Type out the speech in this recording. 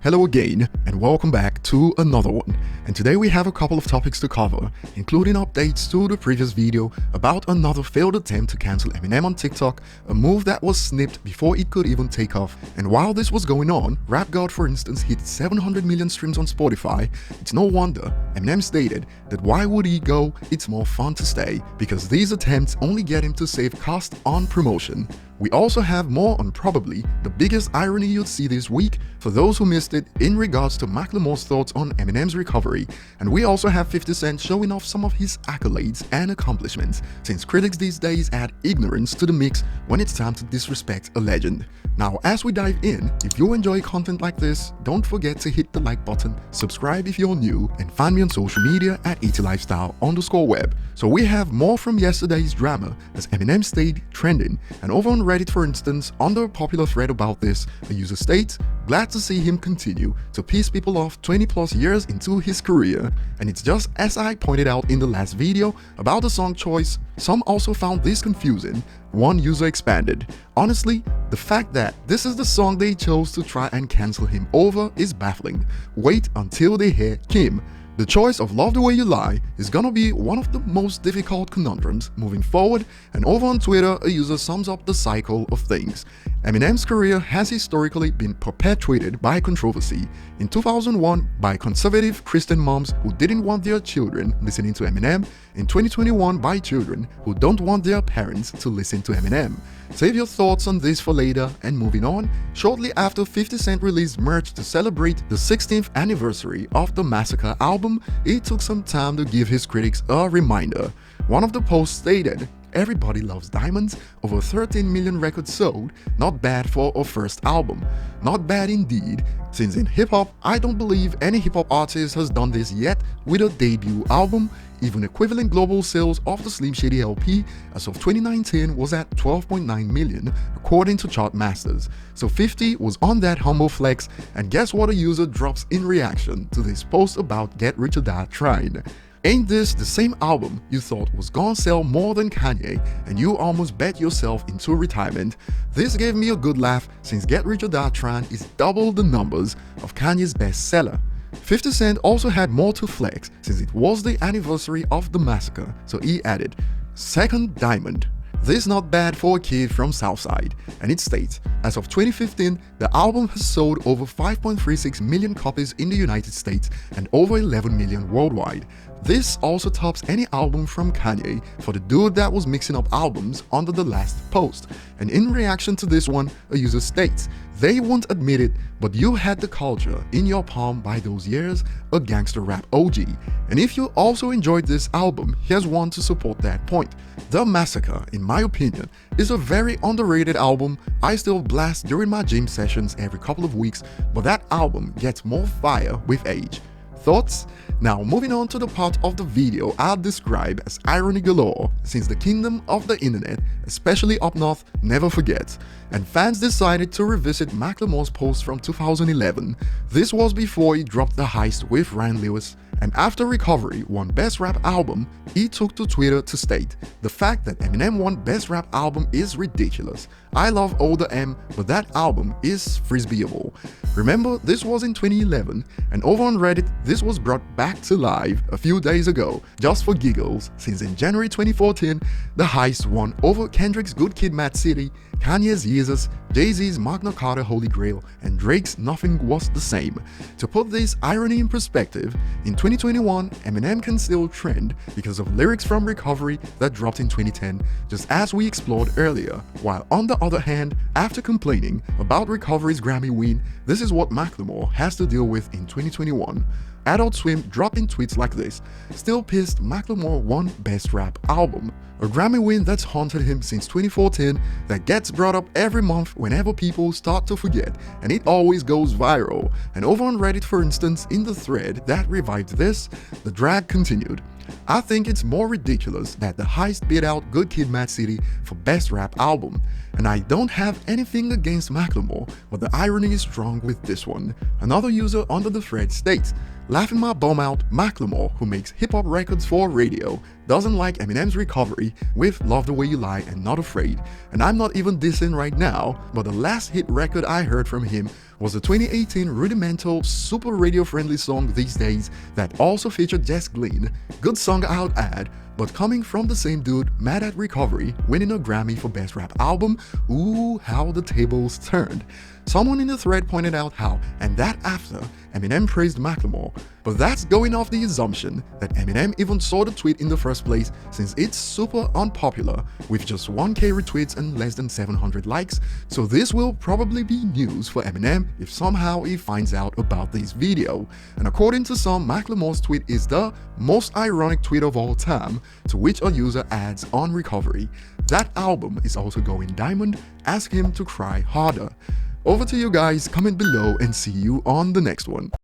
Hello again, and welcome back to another one. And today we have a couple of topics to cover, including updates to the previous video about another failed attempt to cancel Eminem on TikTok, a move that was snipped before it could even take off. And while this was going on, Rap God, for instance, hit 700 million streams on Spotify. It's no wonder Eminem stated that why would he go, it's more fun to stay, because these attempts only get him to save cost on promotion. We also have more on probably the biggest irony you'll see this week for those who missed it in regards to Macklemore's thoughts on Eminem's recovery, and we also have 50 Cent showing off some of his accolades and accomplishments, since critics these days add ignorance to the mix when it's time to disrespect a legend. Now, as we dive in, if you enjoy content like this, don't forget to hit the like button, subscribe if you're new, and find me on social media at ETLifestyle_web. So we have more from yesterday's drama as Eminem stayed trending, and over on Reddit, for instance, under a popular thread about this, a user states, "Glad to see him continue to piss people off 20 plus years into his career." And it's just as I pointed out in the last video about the song choice, some also found this confusing. One user expanded, "Honestly, the fact that this is the song they chose to try and cancel him over is baffling. Wait until they hear Kim. The choice of Love the Way You Lie is gonna be one of the most difficult conundrums moving forward." And over on Twitter, a user sums up the cycle of things. Eminem's career has historically been perpetuated by controversy. In 2001, by conservative Christian moms who didn't want their children listening to Eminem. In 2021, by children who don't want their parents to listen to Eminem. Save your thoughts on this for later. And moving on, shortly after 50 Cent released merch to celebrate the 16th anniversary of the Massacre album, it took some time to give his critics a reminder. One of the posts stated, "Everybody loves diamonds, over 13 million records sold, not bad for a first album. Not bad indeed, since in hip-hop, I don't believe any hip-hop artist has done this yet with a debut album." Even equivalent global sales of the Slim Shady LP as of 2019 was at 12.9 million, according to Chartmasters. So 50 was on that humble flex, and guess what a user drops in reaction to this post about Get Rich or Die Trying. "Ain't this the same album you thought was gonna sell more than Kanye, and you almost bet yourself into retirement?" This gave me a good laugh, since Get Rich or Die Trying is double the numbers of Kanye's bestseller. 50 Cent also had more to flex, since it was the anniversary of the massacre, so he added, "Second diamond. This not bad for a kid from Southside." And it states, as of 2015, the album has sold over 5.36 million copies in the United States and over 11 million worldwide. This also tops any album from Kanye for the dude that was mixing up albums under the last post. And in reaction to this one, a user states, "They won't admit it, but you had the culture in your palm by those years, a gangster rap OG. And if you also enjoyed this album, here's one to support that point. The Massacre, in my opinion, is a very underrated album. I still blast during my gym sessions every couple of weeks, but that album gets more fire with age." Thoughts? Now moving on to the part of the video I'll describe as irony galore, since the kingdom of the internet, especially up north, never forgets, and fans decided to revisit Macklemore's post from 2011. This was before he dropped The Heist with Ryan Lewis, and after Recovery won Best Rap Album, he took to Twitter to state, "The fact that Eminem won Best Rap Album is ridiculous. I love older M, but that album is frisbeeable." Remember, this was in 2011, and over on Reddit, this was brought back to life a few days ago, just for giggles, since in January 2014, The Heist won over Kendrick's Good Kid Mad City, Kanye's Yeezus, Jay-Z's Magna Carta Holy Grail, and Drake's Nothing Was the Same. To put this irony in perspective, in 2021, Eminem can still trend because of lyrics from Recovery that dropped in 2010, just as we explored earlier, while on the other hand, after complaining about Recovery's Grammy win, this is what Macklemore has to deal with in 2021. Adult Swim dropped in tweets like this, "Still pissed Macklemore won Best Rap Album." A Grammy win that's haunted him since 2014, that gets brought up every month whenever people start to forget, and it always goes viral. And over on Reddit, for instance, in the thread that revived this, the drag continued. "I think it's more ridiculous that The Heist beat out Good Kid Mad City for Best Rap Album. And I don't have anything against Macklemore, but the irony is strong with this one." Another user under the thread states, Laughing my bum out, Macklemore, who makes hip-hop records for radio, doesn't like Eminem's recovery with Love the Way You Lie and Not Afraid. And I'm not even dissing right now, but the last hit record I heard from him was the 2018 rudimental, super radio-friendly song These Days that also featured Jess Glynn. Good song I'll add, but coming from the same dude, mad at recovery, winning a Grammy for Best Rap Album, ooh, how the tables turned. Someone in the thread pointed out how, and that after, Eminem praised Macklemore, but that's going off the assumption that Eminem even saw the tweet in the first place, since it's super unpopular, with just 1k retweets and less than 700 likes, so this will probably be news for Eminem if somehow he finds out about this video. And according to some, Macklemore's tweet is the most ironic tweet of all time, to which a user adds on recovery, "That album is also going diamond, ask him to cry harder." Over to you guys, comment below and see you on the next one.